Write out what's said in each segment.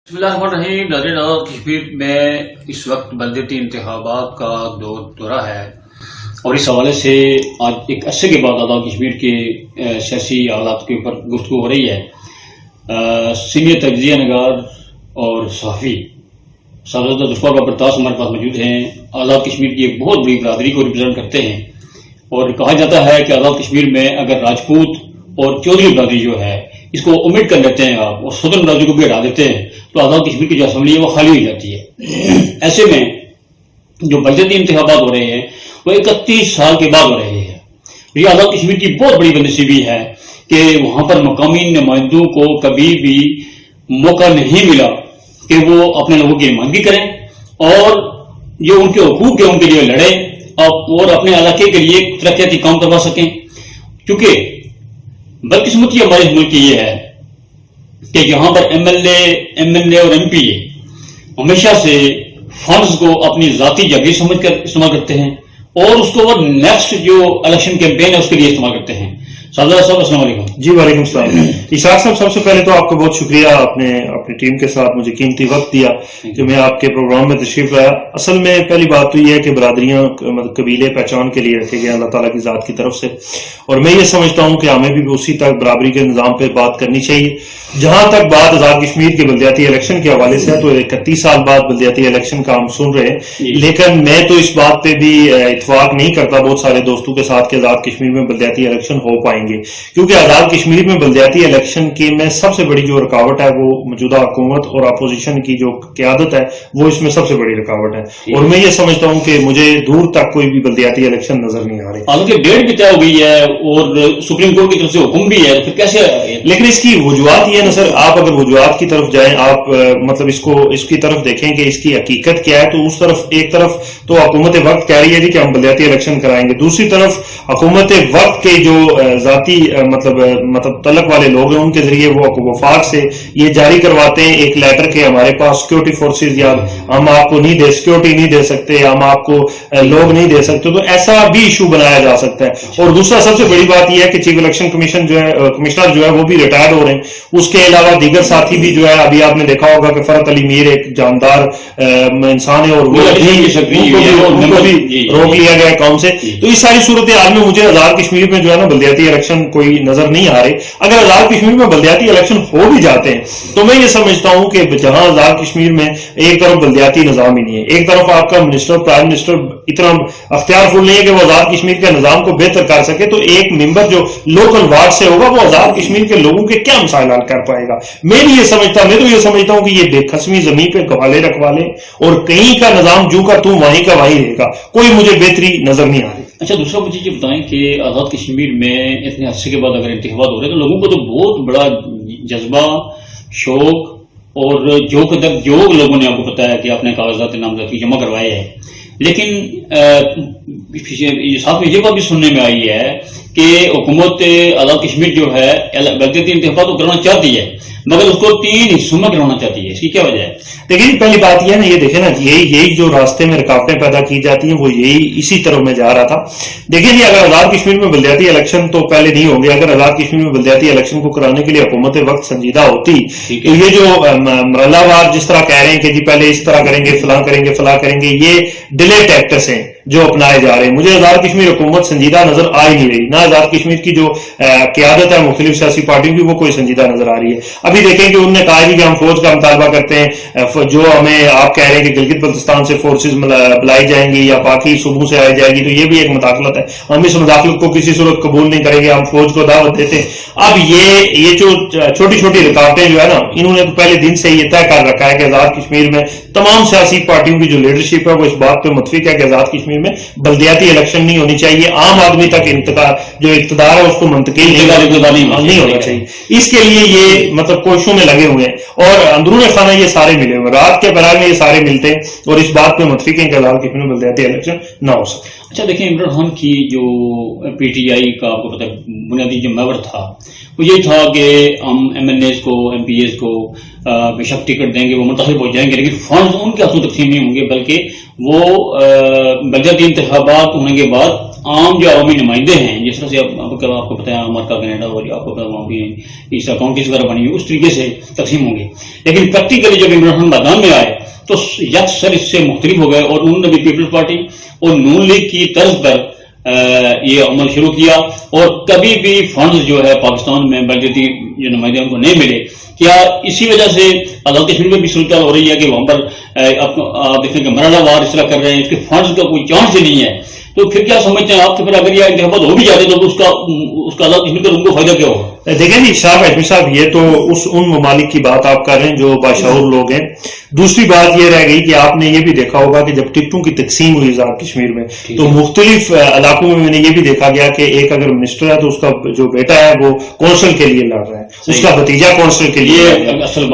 بسم اللہ الرحمن الرحیم. ناظرین، آزاد کشمیر میں اس وقت بلدیاتی انتخابات کا دورہ ہے اور اس حوالے سے آج ایک عرصے کے بعد آزاد کشمیر کے سیاسی حالات کے اوپر گفتگو ہو رہی ہے. سینئر تجزیہ نگار اور صحافی صاحبزادہ ظفر بابر طاس ہمارے پاس موجود ہیں. آزاد کشمیر کی ایک بہت بڑی برادری کو ریپرزینٹ کرتے ہیں اور کہا جاتا ہے کہ آزاد کشمیر میں اگر راجپوت اور چودھری برادری جو ہے اس کو امٹ کر لیتے ہیں آپ اور صدر برادری کو بھی ہٹا دیتے ہیں تو آزاد کشمیر کی جو اسمبلی ہے وہ خالی ہو جاتی ہے. ایسے میں جو بلدیاتی انتخابات ہو رہے ہیں وہ 31 سال کے بعد ہو رہے ہیں. یہ آزاد کشمیر کی بہت بڑی بدنصیبی ہے کہ وہاں پر مقامی نمائندوں کو کبھی بھی موقع نہیں ملا کہ وہ اپنے لوگوں کی نمائندگی کریں اور جو ان کے حقوق ہیں ان کے لیے لڑیں اور اپنے علاقے کے لیے ترقیاتی کام کروا سکیں. کیونکہ بدقسمتی ہمارے ملک کی یہ ہے کہ یہاں پر ایم ایل اے اور ایم پی اے ہمیشہ سے فنڈز کو اپنی ذاتی جگہ سمجھ کر استعمال کرتے ہیں اور اس کو وہ نیکسٹ جو الیکشن کیمپین ہے اس کے لیے استعمال کرتے ہیں. صاحب السلام علیکم. جی وعلیکم السلام. اشاق صاحب، سب سے پہلے تو آپ کو بہت شکریہ، آپ نے اپنی ٹیم کے ساتھ مجھے قیمتی وقت دیا کہ میں آپ کے پروگرام میں تشریف لایا. اصل میں پہلی بات تو یہ ہے کہ برادریاں مطلب قبیلے پہچان کے لیے رکھے گئے اللہ تعالیٰ کی ذات کی طرف سے، اور میں یہ سمجھتا ہوں کہ ہمیں بھی اسی تک برابری کے نظام پہ بات کرنی چاہیے. جہاں تک بات آزاد کشمیر کے بلدیاتی الیکشن کے حوالے سے ہے تو 31 سال بعد بلدیاتی الیکشن کا ہم سن رہے ہیں، لیکن میں تو اس بات پہ بھی اتفاق نہیں کرتا بہت سارے دوستوں کے ساتھ کہ آزاد کشمیر میں بلدیاتی الیکشن ہو پائیں گے، کیونکہ آزاد کشمیر میں بلدیاتی الیکشن کی میں سب سے بڑی جو رکاوٹ ہے وہ موجودہ حکومت اور اپوزیشن کی جو قیادت ہے وہ اس میں سب سے بڑی رکاوٹ ہے. اور میں یہ سمجھتا ہوں کہ مجھے دور تک کوئی بھی بلدیاتی الیکشن نظر نہیں آ رہے. حالانکہ ڈیٹ بھی طے ہو گئی ہے اور سپریم کورٹ کی طرف سے حکم بھی ہے، پھر کیسے؟ لیکن اس کی وجوہات یہ نا سر، آپ اگر وجوہات کی طرف جائیں، آپ مطلب اس کی طرف دیکھیں کہ اس کی حقیقت کیا ہے، تو اس طرف ایک طرف تو حکومت وقت کہہ رہی ہے جی کہ ہم بلدیاتی الیکشن کرائیں گے، دوسری طرف حکومت وقت کے جو ذاتی مطلب تلق والے لوگ ہیں ان کے ذریعے وہ وفاق سے یہ جاری کرواتے ہیں ایک لیٹر کے ہمارے پاس سیکورٹی فورسز یا ہم آپ کو نہیں سیکورٹی نہیں دے سکتے، ہم آپ کو لوگ نہیں دے سکتے، تو ایسا بھی ایشو بنایا جا سکتا ہے. اور دوسرا سب سے بڑی بات یہ ہے کہ چیف الیکشن کمیشن جو ہے کمشنر جو ہے وہ بھی ریٹائرڈ ہو رہے ہیں. اس کے علاوہ دیگر ساتھی بھی جو ہے، ابھی آپ نے دیکھا ہوگا کہ فرحت علی میر ایک جاندار انسان ہے اور وہ بھی روک لیا گیا کام سے. تو اس ساری صورتحال میں مجھے آزاد کشمیر میں جو ہے نا بلدیاتی الیکشن کوئی نظر نہیں آ رہے. اگر آزاد کشمیر میں بلدیاتی الیکشن ہو بھی جاتے ہیں تو میں یہ سمجھتا ہوں کہ جہاں آزاد کشمیر میں ایک طرف بلدیاتی نظام ہی نہیں ہے، ایک طرف آپ کا منسٹر پرائم منسٹر اتنا اختیار فل نہیں ہے کہ وہ آزاد کشمیر کے نظام کو بہتر کر سکے، تو ایک ممبر جو لوکل وارڈ سے ہوگا وہ آزاد کشمیر کے لوگوں کے کیا مسائل حل کر پائے گا. میں تو یہ سمجھتا ہوں کہ یہ بے قسمی زمین پہ گوالے رکھوا لیں اور کہیں کا نظام جو کا تو وہیں کا وہیں رہے گا، کوئی مجھے بہتری نظر نہیں آ رہی. اچھا، دوسرا مجھے یہ بتائیں کہ آزاد کشمیر میں اتنے عرصے کے بعد اگر انتخابات ہو رہے ہیں تو لوگوں کو تو بہت بڑا جذبہ، شوق اور جو لوگوں نے آپ کو بتایا کہ اپنے کاغذات نامزدگی جمع کروائے ہیں، لیکن ساتھ میں یہ بات بھی سننے میں آئی ہے کہ حکومت آزاد کشمیر جو ہے بلدیاتی انتخابات کو کرانا چاہتی ہے مگر اس کو 3 حصوں میں کرانا چاہتی ہے. اس کی کیا وجہ ہے؟ دیکھیں پہلی بات یہ ہے نا، یہ دیکھیں نا یہی جو راستے میں رکاوٹیں پیدا کی جاتی ہیں وہ یہی اسی طرف میں جا رہا تھا. دیکھیں جی، اگر آزاد کشمیر میں بلدیاتی الیکشن تو پہلے نہیں ہوں گے، اگر آزاد کشمیر میں بلدیاتی الیکشن کو کرانے کے لیے حکومت وقت سنجیدہ ہوتی تو یہ جو مرحلہ وار جس طرح کہہ رہے ہیں کہ جی پہلے اس طرح کریں گے، فلاں کریں گے، فلاں کریں گے، یہ ڈیلے ٹیکٹس ہیں جو اپنائے جا رہے ہیں. مجھے آزاد کشمیر حکومت سنجیدہ نظر آ ہی نہیں رہی، نہ آزاد کشمیر کی جو قیادت ہے مختلف سیاسی پارٹیوں کی وہ کوئی سنجیدہ نظر آ رہی ہے. ابھی دیکھیں کہ انہوں نے کہا کہ ہم فوج کا مطالبہ کرتے ہیں، جو ہمیں آپ کہہ رہے ہیں کہ گلگت بلتستان سے فورسز بلائی جائیں گی یا باقی صوبوں سے آئی جائے گی، تو یہ بھی ایک مداخلت ہے. ہم اس مداخلت کو کسی صورت قبول نہیں کریں گے، ہم فوج کو دعوت دیتے ہیں. اب یہ جو چھوٹی چھوٹی رکاوٹیں جو ہے نا، انہوں نے پہلے دن سے یہ طے کر رکھا ہے کہ آزاد کشمیر میں تمام سیاسی پارٹیوں کی جو لیڈرشپ ہے وہ اس بات پہ متفق ہے کہ آزاد کشمیر میں بلدیاتی الیکشن نہیں ہونی چاہیے، عام آدمی تک جو اقتدار ہے اس کو منتقل نہیں ہونا چاہیے. اس کے لیے یہ مطلب کوششوں میں لگے ہوئے ہیں اور اندرون خانہ یہ سارے ملے ہوئے، رات کے برائے میں یہ سارے ملتے ہیں اور اس بات پہ متفق ہیں کہ آزاد کشمیر میں بلدیاتی الیکشن نہ ہو سکے. اچھا دیکھیں، عمران خان کی جو پی ٹی آئی کا آپ کو پتہ بنیادی جو محور تھا وہ یہ تھا کہ ہم ایم این ایز کو، ایم پی ایز کو بے شک ٹکٹ دیں گے وہ منتخب ہو جائیں گے، لیکن فنڈز ان کے ہاتھوں تقسیم نہیں ہوں گے، بلکہ وہ بلدیاتی انتخابات ہونے کے بعد عام جو عوامی نمائندے ہیں، جس طرح سے آپ کو پتا ہے امریکہ کینیڈا اور آپ کو پتا وہاں بھی اس اکاؤنٹس وغیرہ بنی ہوئی، اس طریقے سے تقسیم ہوں گے. لیکن پریکٹیکلی جب عمران خان میدان میں آئے تو یکسر اس سے مختلف ہو گئے، اور انہوں نے بھی پیپلز پارٹی اور نون لیگ کی طرز پر یہ عمل شروع کیا، اور کبھی بھی فنڈز جو ہے پاکستان میں بلدیاتی جو نمائندے ان کو نہیں ملے. کیا اسی وجہ سے آزاد کشمیر میں بھی صورتحال ہو رہی ہے کہ وہاں پر آپ دیکھیں کہ مرحلہ وار اس طرح کر رہے ہیں، اس کے فنڈز کا کوئی چانس ہی نہیں ہے؟ تو پھر کیا سمجھتے ہیں آپ کہ پھر اگر یہ انتخابات ہو بھی جاتے تو اس کا آزاد کشمیر کا ان کو فائدہ کیا ہوگا؟ دیکھیں جی شاہ احمد صاحب، یہ تو ان ممالک کی بات آپ کر رہے ہیں جو باشعور لوگ ہیں. دوسری بات یہ رہ گئی کہ آپ نے یہ بھی دیکھا ہوگا کہ جب ٹکٹوں کی تقسیم ہوئی آزاد کشمیر میں تو مختلف علاقوں میں نے یہ بھی دیکھا گیا کہ ایک اگر منسٹر ہے تو اس کا جو بیٹا ہے وہ کونسل کے لیے لڑ رہا ہے، اس کا بھتیجا کونسل کے لیے. یہ اصل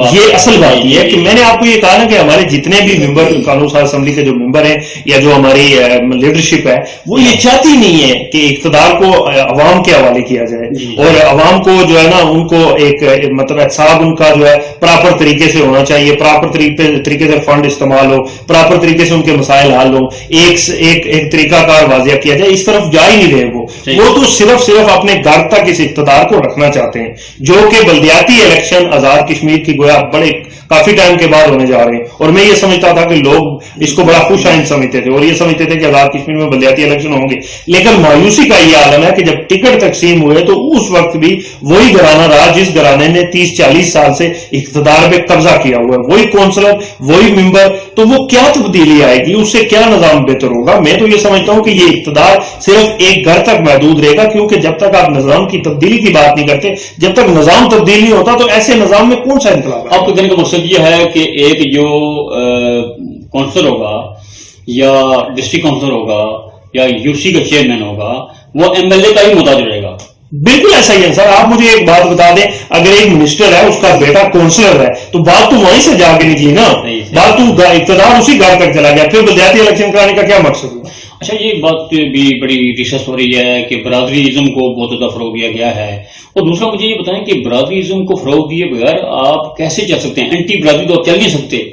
بات یہ ہے کہ میں نے آپ کو یہ کہا نا کہ ہمارے جتنے بھی ممبر قانون ساز اسمبلی کے جو ممبر ہیں یا جو ہماری لیڈرشپ ہے وہ یہ چاہتی نہیں ہے کہ اقتدار کو عوام کے حوالے کیا جائے، اور عوام کو جو ہے نا ان کو ایک مطلب احتساب ان کا جو ہے پراپر طریقے سے ہونا چاہیے، پراپر طریقے سے فنڈ استعمال ہو، پراپر طریقے سے ان کے مسائل حل ہوں، ایک طریقہ کار واضح کیا جائے. اس طرف جا ہی نہیں رہے وہ تو صرف اپنے گھر تک اس اقتدار کو رکھنا چاہتے ہیں، جو کہ بلدیاتی الیکشن آزاد کشمیر کی گویا بڑے کافی ٹائم کے بعد ہونے جا رہے ہیں. اور میں یہ سمجھتا تھا کہ لوگ اس کو بڑا خوش آئند سمجھتے تھے اور یہ سمجھتے تھے کہ آزاد کشمیر میں بلدیاتی الیکشن ہوں گے، لیکن مایوسی کا یہ عالم ہے کہ جب ٹکٹ تقسیم ہوئے تو اس وقت بھی وہی گھرانہ رہا جس گھرانے نے 30-40 سال سے اقتدار پہ قبضہ کیا ہوا ہے، وہی کونسلر وہی ممبر. تو وہ کیا تبدیلی آئے گی، اس سے کیا نظام بہتر ہوگا؟ میں تو یہ سمجھتا ہوں کہ یہ اقتدار صرف ایک گھر تک محدود رہے گا، کیونکہ جب تک آپ نظام کی تبدیلی کی بات نہیں کرتے، جب تک نظام تبدیل نہیں ہوتا تو ایسے نظام میں کون سا انقلاب ہے؟ آپ کے کہنے کا مقصد یہ ہے کہ ایک جو کونسلر ہوگا یا ڈسٹرکٹ کونسلر ہوگا یا یو سی کا چیئرمین ہوگا وہ ایم ایل اے کا ہی محتاج رہے گا. بالکل ایسا ہی ہے سر. آپ مجھے ایک بات بتا دیں، اگر ایک منسٹر ہے اس کا بیٹا کونسلر ہے تو بات تو وہیں سے جا کے نکلی نا، بات تو اقتدار اسی گھر تک چلا گیا، پھر بلدیاتی الیکشن کرانے کا کیا مقصد ہے؟ اچھا، یہ بات بھی بڑی ڈسکس ہو رہی ہے کہ برادری ازم کو بہت زیادہ فروغ دیا گیا ہے، اور دوسرا مجھے یہ بتائیں کہ برادری ازم کو فروغ دیے بغیر آپ کیسے چل سکتے ہیں؟ اینٹی برادری تو آپ چل نہیں سکتے.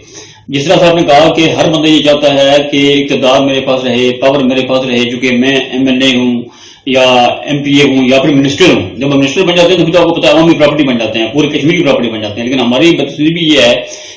جس طرح سے آپ نے کہا کہ ہر بندہ یہ چاہتا ہے کہ اقتدار میرے پاس رہے، پاور میرے پاس رہے، چونکہ میں ایم ایل اے ہوں یا ایم پی اے ہوں یا پھر منسٹر ہوں. جب ہم منسٹر بن جاتے ہیں تو آپ کو پتا ہے عوامی پراپرٹی بن جاتے ہیں، پورے کشمیر کی پراپرٹی بن جاتے ہیں. لیکن ہماری بدقسمتی بھی یہ ہے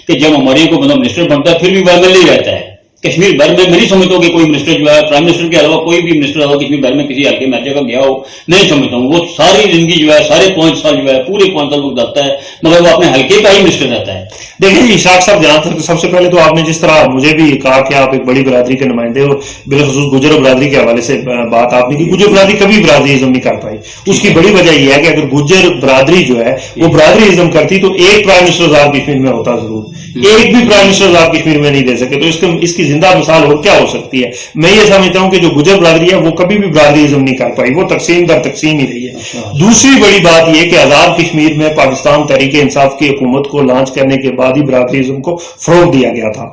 کہ جب ہماری کوئی بندہ منسٹر بنتا ہے پھر بھی وہ ایم ایل اے رہتا ہے. کشمیر بھر میں نہیں سمجھتا ہوں کہ کوئی منسٹر جو ہے پرائم منسٹر کے علاوہ کوئی بھی منسٹر ہو کشمیر بھر میں کسی حلقے میں جگہ گیا ہو، نہیں سمجھتا ہوں. وہ ساری زندگی جو ہے سارے 5 سال جو ہے پورے 5 سال گزارتا ہے مگر وہ اپنے حلقے کا ہی منسٹر رہتا ہے. دیکھیں جی اشاق صاحب، جہاں تک سب سے پہلے تو آپ نے جس طرح مجھے بھی کہا کہ آپ ایک بڑی برادری کے نمائندے ہو، بالخصوص گجر برادری کے حوالے سے بات آپ نے کی. گجر برادری کبھی برادری ازم نہیں کر پائی. اس کی بڑی وجہ یہ ہے کہ اگر گجر برادری جو ہے وہ برادری ازم کرتی تو ایک پرائم منسٹر آزاد کشمیر میں ہوتا ضرور، ایک بھی پرائم منسٹر آزاد کشمیر میں نہیں دے سکے. تو اس کی زندہ مثال ہو کیا ہو سکتی ہے؟ میں یہ سمجھتا ہوں کہ جو گجر برادری ہے وہ کبھی بھی برادری ازم نہیں کر پائی، وہ تقسیم در تقسیم ہی رہی ہے. دوسری بڑی بات یہ کہ آزاد کشمیر میں پاکستان تحریک انصاف کی حکومت کو لانچ کرنے کے بعد ہی برادری ازم کو فروغ دیا گیا تھا.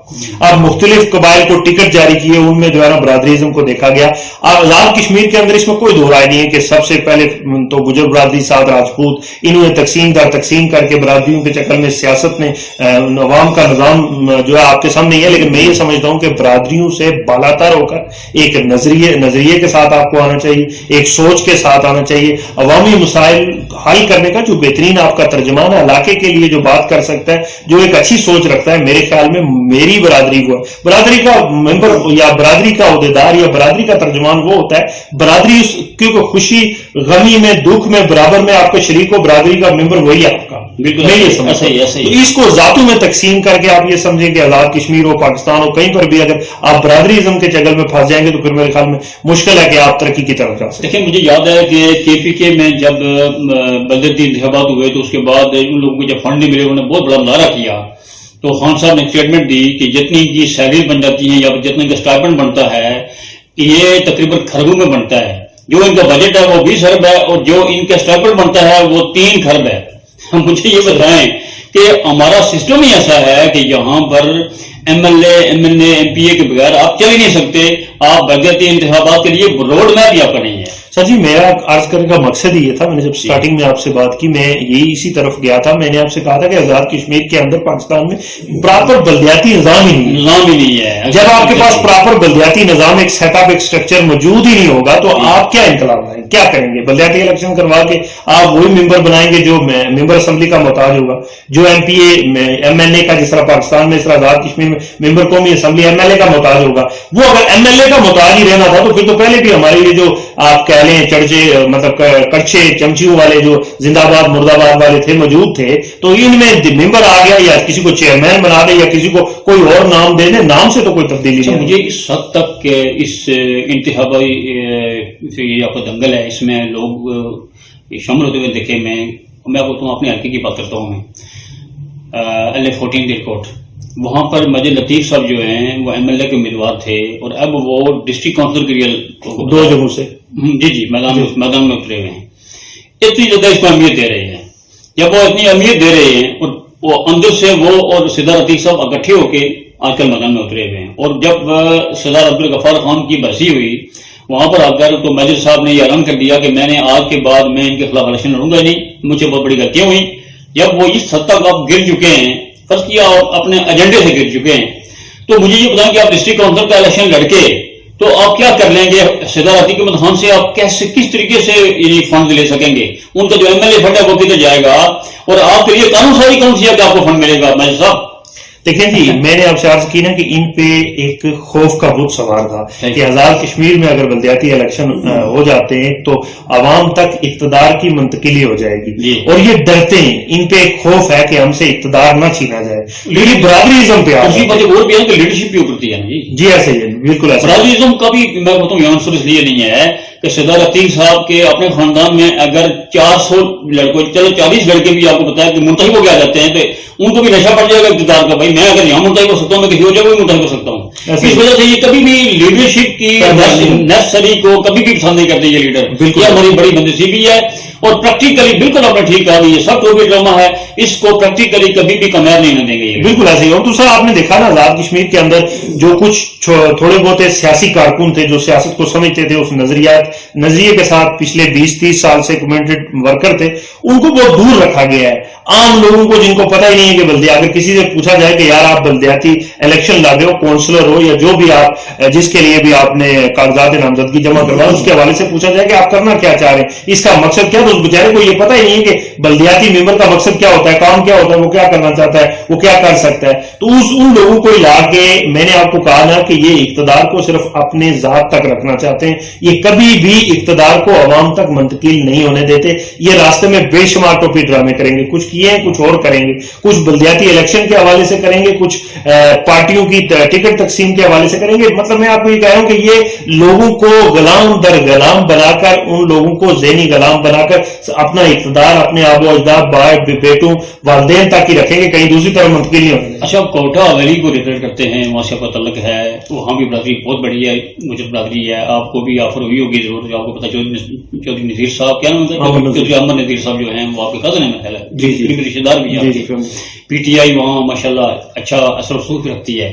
اب مختلف قبائل کو ٹکٹ جاری کیے، ان میں جو ہے نا برادری ازم کو دیکھا گیا. آزاد کشمیر کے اندر اس میں کوئی دو رائے نہیں ہے کہ سب سے پہلے تو گجر برادری ساتھ راجپوت، انہوں نے تقسیم در تقسیم کر کے برادریوں کے چکر میں سیاست نے عوام کا نظام جو ہے آپ کے سامنے ہی ہے. لیکن میں یہ سمجھتا ہوں کہ برادریوں سے بالاتر ہو کر ایک نظریے کے ساتھ آپ کو آنا چاہیے، ایک سوچ کے ساتھ آنا چاہیے. عوامی مسائل حل کرنے کا جو بہترین آپ کا ترجمان ہے، علاقے کے لیے جو بات کر سکتا ہے، جو ایک اچھی سوچ رکھتا ہے، میرے خیال میں میری برادری کو، برادری کا ممبر یا برادری کا عہدیدار یا برادری کا ترجمان وہ ہوتا ہے برادری، کیونکہ خوشی غمی میں دکھ میں برابر میں آپ کا شریک ہو، برادری کا ممبر وہی آپ کا. بالکل میں یہ سمجھتا ہوں تو اس کو ذاتوں میں تقسیم کر کے آپ یہ سمجھیں کہ آزاد کشمیر ہو، پاکستان ہو، کہیں پر بھی اگر آپ برادری ازم کے چگل میں پھنس جائیں گے تو پھر میرے خیال میں مشکل ہے کہ آپ ترقی کی طرف جا سکیں. دیکھیں مجھے یاد ہے کہ کے پی کے میں جب بلدیاتی انتخابات ہوئے تو اس کے بعد ان لوگوں کو جب فنڈ نہیں ملے انہوں نے بہت بڑا مظاہرہ کیا. تو خان صاحب نے اسٹیٹمنٹ دی کہ جتنی کی سیلری بن جاتی ہے یا جتنے کا اسٹائپنڈ بنتا ہے یہ تقریباً خربوں میں بنتا ہے. جو ان کا بجٹ ہے وہ 20 ارب ہے اور جو ان کا اسٹائپنڈ بنتا ہے وہ 3 خرب ہے. مجھے یہ بتائیں کہ ہمارا سسٹم ہی ایسا ہے کہ یہاں پر MLA MPA کے بغیر آپ چل ہی نہیں سکتے. آپ بلدیاتی انتخابات کے لیے روڈ میپ بھی آپ کا نہیں ہے. سر جی میرا عرض کرنے کا مقصد یہ تھا, میں نے جب سٹارٹنگ میں آپ سے بات کی میں یہی اسی طرف گیا تھا. میں نے آپ سے کہا تھا کہ آزاد کشمیر کے اندر پاکستان میں پراپر بلدیاتی نظام ہی نہیں ہے. جب آپ کے پاس پراپر بلدیاتی نظام, ایک سیٹ اپ, ایک سٹرکچر موجود ہی نہیں ہوگا تو آپ کیا انقلاب لائیں, کیا کریں گے؟ بلدیاتی الیکشن کروا کے آپ وہی ممبر بنائیں گے جو ممبر اسمبلی کا محتاج ہوگا, جو MPA MLA کا, جس طرح پاکستان میں اس طرح آزاد کشمیر میں ممبر قومی اسمبلی MLA کا محتاج ہوگا. وہ اگر MLA کا محتاج ہی رہنا تھا تو پھر تو پہلے بھی ہمارے یہ جو آپ کہہ لیں چرچے مطلب کڑچے چمچیوں والے جو زندہ باد مرد آباد والے تھے موجود تھے, تو ان میں ممبر آ گیا یا کسی کو چیئرمین بنا دے یا کسی کو کوئی اور نام دے دے, نام سے تو کوئی تبدیلی نہیں. مجھے اس حد تک کہ اس انتخابی یہ آپ کا دنگل ہے, اس میں لوگ شامل ہوتے ہوئے دیکھے. میں آپ کو اپنے حلقے کی بات کرتا ہوں. میں LA14 ریکارڈ وہاں پر مجھے لطیف صاحب جو ہیں وہ MLA کے امیدوار تھے اور اب وہ ڈسٹرکٹ کاؤنسلر کے لیے 2 جگہوں سے جی میدان میں اترے ہوئے ہیں. اتنی زیادہ اس کو اہمیت دے رہے ہیں. جب وہ اتنی اہمیت دے رہے ہیں اور وہ اندر سے وہ اور سردار عتیق صاحب اکٹھے ہو کے آج کل میدان میں اترے ہوئے ہیں. اور جب سردار عبدالغفار خان کی برسی ہوئی وہاں پر آ کر تو میجر صاحب نے یہ اعلان کر دیا کہ میں نے آج کے بعد میں ان کے خلاف الیکشن لڑوں گا نہیں, مجھے بہت بڑی غلطیاں ہوئی. جب وہ اس حد تک آپ گر چکے ہیں, فرض کیا اور اپنے ایجنڈے سے گر چکے ہیں, تو مجھے یہ بتائیں کہ آپ ڈسٹرکٹ کاؤنسل کا الیکشن لڑکے تو آپ کیا کر لیں گے؟ سردار عتیق احمد خان سے آپ کس طریقے سے یہ فنڈ لے سکیں گے؟ ان کا جو MLA فنڈ ہے وہ کدھر جائے گا؟ اور آپ کے لیے قانون سازی کون سی ہے کہ آپ کو فنڈ ملے گا؟ میجر صاحب دیکھیں جی, میں نے آپ سے عرض کی نا کہ ان پہ ایک خوف کا بت سوار تھا کہ آزاد کشمیر میں اگر بلدیاتی الیکشن ہو جاتے ہیں تو عوام تک اقتدار کی منتقلی ہو جائے گی, اور یہ ڈرتے ہیں. ان پہ ایک خوف ہے کہ ہم سے اقتدار نہ چھینا جائے. لیکن برادریزم پہ اسی بات اور بھی ہے کہ لیڈرشپ بھی اترتی ہے جی ایسے ہی بالکل ایسا. برادریزم کا بھی میں بتاؤں یہ عنصر اس لیے نہیں ہے کہ سردار عتیق صاحب کے اپنے خاندان میں اگر 400 لڑکوں, چلو 40 لڑکے بھی آپ کو بتایا کہ منتخب ہو کے آ جاتے ہیں تو ان کو بھی نشہ پڑ جائے گا اقتدار کا. بھائی میں اگر یہاں منتخب ہو سکتا ہوں, میں کسی اور جگہ بھی منتخب ہو سکتا ہوں. اس وجہ سے یہ کبھی بھی لیڈرشپ کی نیسسری کو کبھی بھی پسند نہیں کرتے یہ لیڈر. یہ ہماری بڑی بندسی ہے اور پریکٹیکلی بالکل آپ نے ٹھیک کہا, یہ سب ٹوپی ڈرامہ ہے, اس کو پریکٹیکلی کبھی بھی کامیاب نہیں دیں گے. یہ بالکل ایسے ہی. اور دوسرا آپ نے دیکھا نا آزاد کشمیر کے اندر جو کچھ تھوڑے بہت سیاسی کارکن تھے جو سیاست کو سمجھتے تھے, اس نظریے کے ساتھ پچھلے 20-30 سال سے کمیونٹی ورکر تھے, ان کو بہت دور رکھا گیا ہے. عام لوگوں کو جن کو پتہ ہی نہیں ہے کہ بلدیا, اگر کسی سے پوچھا جائے کہ یار آپ بلدیاتی الیکشن لڑ رہے ہو, کونسلر ہو یا جو بھی آپ جس کے لیے بھی آپ نے کاغذات نامزدگی جمع کروائے, اس کے حوالے سے پوچھا جائے کہ آپ کرنا کیا چاہ رہے ہیں, اس کا مقصد کیا, تو اس بیچارے کو یہ پتہ ہی نہیں ہے کہ بلدیاتی ممبر کا مقصد کیا ہوتا ہے, کام کیا ہوتا ہے, وہ کیا کرنا چاہتا ہے, وہ کیا کر سکتا ہے. تو ان لوگوں کو لا کے میں نے آپ کو کہا نا کہ یہ اقتدار کو صرف اپنے ذات تک رکھنا چاہتے ہیں, یہ کبھی بھی اقتدار کو عوام تک منتقل نہیں ہونے دیتے. یہ راستے میں بے شمار ٹوپی ڈرامے کریں گے, کچھ کیے ہیں کچھ اور کریں گے, کچھ بلدیاتی الیکشن کے حوالے سے کریں گے, کچھ پارٹیوں کی ٹکٹ تقسیم کے حوالے سے کریں گے. مطلب میں آپ کو یہ کہہ رہا ہوں کہ یہ لوگوں کو غلام در غلام بنا کر, ان لوگوں کو ذہنی غلام بنا کر اپنا اقتدار اپنے آب و اجداد بیٹوں والدین تک ہی رکھیں گے, کہیں دوسری طرف منتقل نہیں ہوگی. اچھا, کوٹا حویلی کو ریفر کرتے ہیں, وہاں سے آپ کا تعلق ہے, وہاں بھی برادری بہت بڑی ہے, مجھے برادری ہے, آپ کو بھی آفر ہوئی ہوگی ضرور, آپ کو پتا چودھری نذیر صاحب کیا نام ہے, چودھری احمد نذیر صاحب جو ہیں وہ آپ کے کزن ہیں, میرا خیال ہے رشتے دار بھی ہیں. PTI وہاں ماشاءاللہ اچھا اثر و رسوخ رکھتی ہے.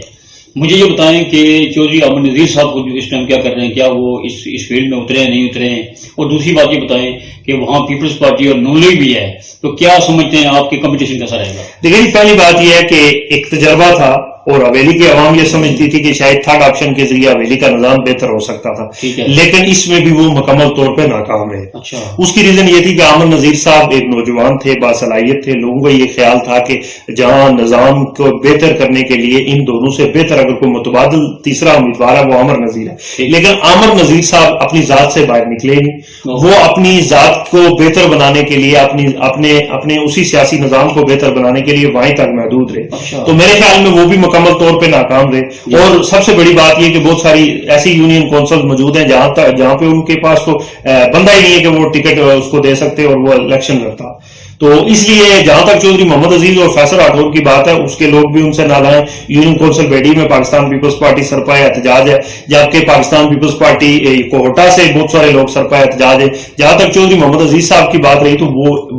مجھے یہ بتائیں کہ چودھری احمد نذیر صاحب کو اس ٹائم کیا کر رہے ہیں, کیا وہ اس فیلڈ میں اترے ہیں نہیں اترے ہیں؟ اور دوسری بات یہ بتائیں کہ وہاں پیپلز پارٹی اور نون لیگ بھی ہے, تو کیا سمجھتے ہیں آپ کے کمپٹیشن کیسا رہے گا؟ دیکھیے پہلی بات یہ ہے کہ ایک تجربہ تھا اور حویلی کی عوام یہ سمجھتی تھی کہ شاید تھرڈ آپشن کے ذریعے حویلی کا نظام بہتر ہو سکتا تھا, لیکن اس میں بھی وہ مکمل طور پہ ناکام رہے. اچھا. اس کی ریزن یہ تھی کہ احمد نذیر صاحب ایک نوجوان تھے, باصلاحیت تھے, لوگوں کا یہ خیال تھا کہ جہاں نظام کو بہتر کرنے کے لیے ان دونوں سے بہتر اگر کوئی متبادل تیسرا امیدوار ہے وہ عامر نذیر ہے. لیکن عامر نذیر صاحب اپنی ذات سے باہر نکلے نہیں, وہ اپنی ذات کو بہتر بنانے کے لیے اپنے اسی سیاسی نظام کو بہتر بنانے کے لیے وہیں تک محدود رہے. تو میرے خیال میں وہ بھی مکمل طور پہ ناکام رہے. اور سب سے بڑی بات یہ کہ بہت ساری ایسی یونین کونسل موجود ہیں جہاں پہ ان کے پاس تو بندہ ہی نہیں ہے کہ وہ ٹکٹ اس کو دے سکتے اور وہ الیکشن لڑتا. تو اس لیے جہاں تک چودھری محمد عزیز اور فیصل راٹھور کی بات ہے اس کے لوگ بھی ان سے ناراض ہیں. یونین کونسل بیڈی میں پاکستان پیپلز پارٹی سرپاہ احتجاج ہے، جبکہ پاکستان پیپلز پارٹی کوہٹا سے بہت سارے لوگ سرپاہ احتجاج ہے. جہاں تک چودھری محمد عزیز صاحب کی بات رہی تو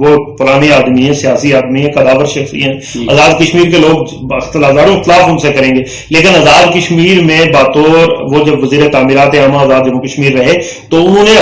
وہ پرانے آدمی ہیں، سیاسی آدمی ہیں، قداور شخصی ہیں. آزاد کشمیر کے لوگ ہزاروں اختلاف ان سے کریں گے، لیکن آزاد کشمیر میں بطور وہ جب وزیر تعمیرات عامہ آزاد جموں کشمیر رہے تو انہوں نے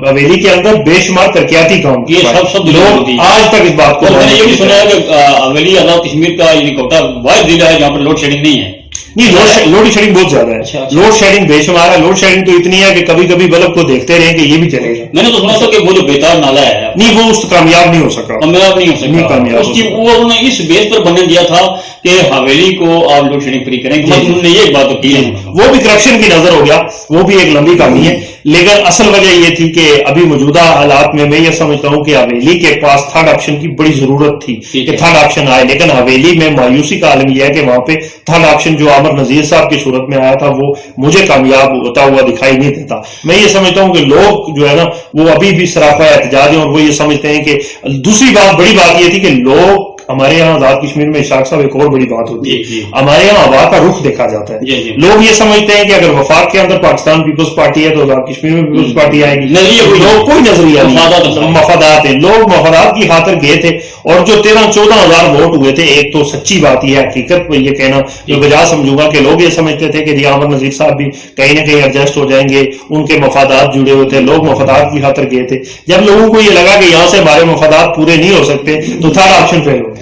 حویلی کے اندر بے شمار ترقیاتی کام کیے. لوگ آج تک اس بات کو میں نے یہ بھی سنا ہے کہ حویلی آزاد کشمیر کا یعنی کوٹا واحد ضلع ہے جہاں پر لوڈ شیڈنگ نہیں ہے. نہیں، لوڈ شیڈنگ بہت زیادہ ہے. لوڈ شیڈنگ بے شمار ہے. لوڈ شیڈنگ تو اتنی ہے کہ کبھی کبھی بلب کو دیکھتے رہیں کہ یہ بھی چلے گا. میں نے تو سنا تھا کہ وہ جو بیتار نالا ہے نہیں، وہ اس کامیاب نہیں ہو سکا. کامیاب نہیں ہو سکا. اس کی وہ انہوں نے اس بیس پر بننے دیا تھا کہ حویلی کو آپ لوڈ شیڈنگ فری کریں گے. انہوں نے یہ بات تو کی ہے. وہ بھی کرپشن کی نظر ہو گیا، وہ بھی ایک لمبی کہانی ہے. لیکن اصل وجہ یہ تھی کہ ابھی موجودہ حالات میں یہ سمجھتا ہوں کہ حویلی کے پاس تھرڈ آپشن کی بڑی ضرورت تھی کہ تھرڈ آپشن آئے. لیکن حویلی میں مایوسی کا عالم یہ ہے کہ وہاں پہ تھرڈ آپشن جو عامر نذیر صاحب کی صورت میں آیا تھا وہ مجھے کامیاب ہوتا ہوا دکھائی نہیں دیتا. میں یہ سمجھتا ہوں کہ لوگ جو ہے نا وہ ابھی بھی سراپا احتجاج ہیں، اور وہ یہ سمجھتے ہیں کہ دوسری بڑی بات یہ تھی کہ لوگ ہمارے یہاں آزاد کشمیر میں اشاق صاحب ایک اور بڑی بات ہوتی ہے، ہمارے یہاں ہوا کا رخ دیکھا جاتا ہے. لوگ یہ سمجھتے ہیں کہ اگر وفاق کے اندر پاکستان پیپلز پارٹی ہے تو آزاد کشمیر میں پیپلز پارٹی آئے گی. لوگ کوئی نظریہ نہیں، مفادات ہیں. لوگ مفادات کی خاطر گئے تھے، اور جو 13-14 ہزار ووٹ ہوئے تھے، ایک تو سچی بات یہ ہے، حقیقت یہ کہنا جو بجا سمجھوں گا کہ لوگ یہ سمجھتے تھے کہ عامر نذیر صاحب بھی کہیں نہ کہیں ایڈجسٹ ہو جائیں گے، ان کے مفادات جڑے ہوئے تھے، لوگ مفادات کی خاطر گئے تھے. جب لوگوں کو یہ لگا کہ یہاں سے ہمارے مفادات پورے نہیں ہو سکتے تو تھرڈ آپشن فیل ہو گیا.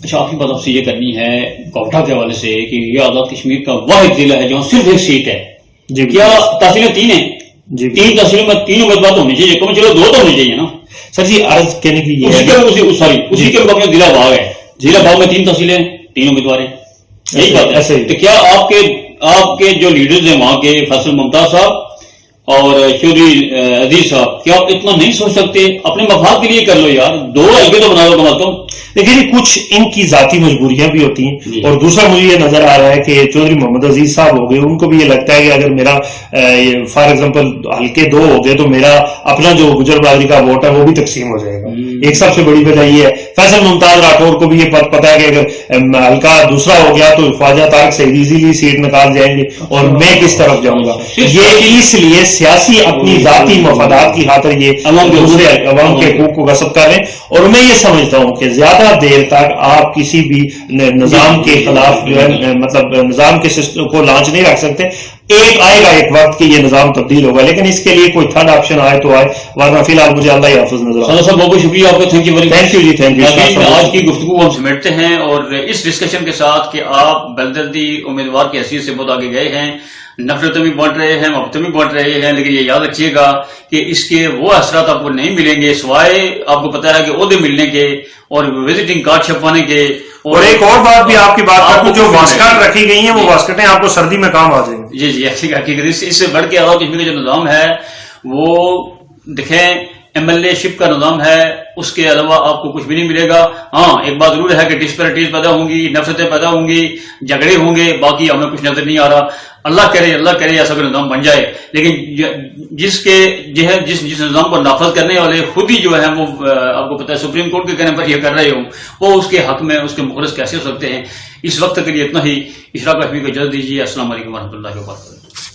اچھا، آپ کی بات آپ سے یہ کرنی ہے کوٹا کے حوالے سے کہ یہ آزاد کشمیر کا واحد ضلع ہے جہاں صرف ایک سیٹ ہے. جی، کیا تحصیلیں 3 ہیں؟ جی، 3 تحصیلوں میں 3 امیدوار ہونی چاہیے، کم چلو 2 تو ہونی چاہیے نا سر. جی، عرض کہنے کی یہ اسی کے مقابلے ضلع باغ ہے. ضلع باغ میں 3 تحصیلیں، 3 امیدوار ہیں. یہی بات ہے. تو کیا آپ کے جو لیڈرز ہیں وہاں کے فیصل ممتاز صاحب اور چودھری عزیز صاحب، کیا آپ اتنا نہیں سوچ سکتے؟ اپنے مفاد کے لیے کر لو یار، 2 حلقے تو بنا لو کم از کم. لیکن کچھ ان کی ذاتی مجبوریاں بھی ہوتی ہیں. اور دوسرا مجھے یہ نظر آ رہا ہے کہ چودھری محمد عزیز صاحب ہو گئے، ان کو بھی یہ لگتا ہے کہ اگر میرا فار ایگزامپل ہلکے 2 ہو گئے تو میرا اپنا جو گجر برادری کا ووٹ ہے وہ بھی تقسیم ہو جائے گا. ایک سب سے بڑی وجہ یہ ہے. فیصل ممتاز راٹھور کو بھی یہ پتا ہے کہ اگر ہلکا دوسرا ہو گیا تو خواجہ طارق سے ایزیلی سیٹ نکال جائیں گے اور میں کس طرف جاؤں گا. یہ اس لیے سیاسی اپنی ذاتی مفادات کی خاطر یہ دوسرے عوام کے حقوق کو غصب کر رہے ہیں. اور میں یہ سمجھتا ہوں کہ زیادہ دیر تک آپ کسی بھی نظام کے خلاف جو ہے مطلب نظام کے سسٹم کو لانچ نہیں رکھ سکتے. آئے گا ایک وقت کہ یہ نظام تبدیل ہوگا، لیکن اس کے لیے کوئی تھرڈ آپشن آئے تو آئے، ورنہ فی الحال مجھے اللہ حافظ نظر آتا ہے. صاحب بہت شکریہ آپ کا، thank you very much. Thank you جی، تھینک یو. آج کی گفتگو ہم سمیٹتے ہیں اور اس ڈسکشن کے ساتھ کہ آپ بلدردی امیدوار کی حیثیت سے بہت آگے گئے ہیں، نفرتیں بھی بانٹ رہے ہیں، محبتیں بھی بانٹ رہے ہیں، لیکن یہ یاد رکھیے گا کہ اس کے وہ اثرات آپ کو نہیں ملیں گے سوائے آپ کو پتا ہے کہ عہدے ملنے کے اور وزٹنگ کارڈ چھپوانے کے. اور ایک اور بات بھی آپ کی بات پر جو واسکٹ رکھی گئی ہیں وہ واسکٹیں آپ کو سردی میں کام آ جائیں گی. جی جی، ایسی حقیقت. اس سے بڑھ کے آزاد کشمیر کا جو نظام ہے وہ دیکھیں ایم ایل اے شپ کا نظام ہے، اس کے علاوہ آپ کو کچھ بھی نہیں ملے گا. ہاں ایک بات ضرور ہے کہ ڈسپیرٹیز پیدا ہوں گی، نفرتیں پیدا ہوں گی، جھگڑے ہوں گے، باقی ہمیں کچھ نظر نہیں آ رہا. اللہ کرے ایسا کوئی نظام بن جائے، لیکن جس نظام کو نافذ کرنے والے خود ہی جو ہے وہ آپ کو پتا ہے سپریم کورٹ کے کہنے پر یہ کر رہے ہوں، وہ اس کے حق میں اس کے مخرج کیسے ہو سکتے ہیں. اس وقت کے لیے اتنا ہی. اشراق کشمیر کو اجازت دیجیے. السلام علیکم ورحمۃ اللہ وبرکاتہ.